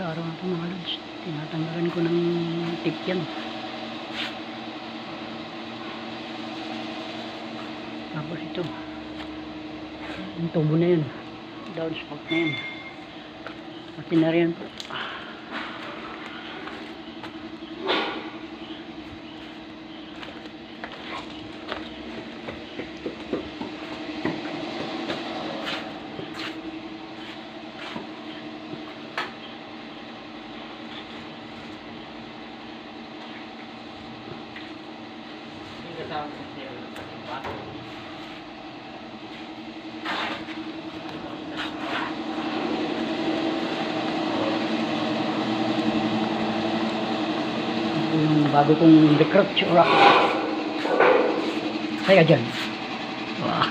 sa araw na ito mga lods. Tinatanggalan ko ng tip yan. Tapos ito, yung tubo na yan, downspout na yan. Pati na rin po. Yung bago kong recruit rock. Kaya dyan. Wow.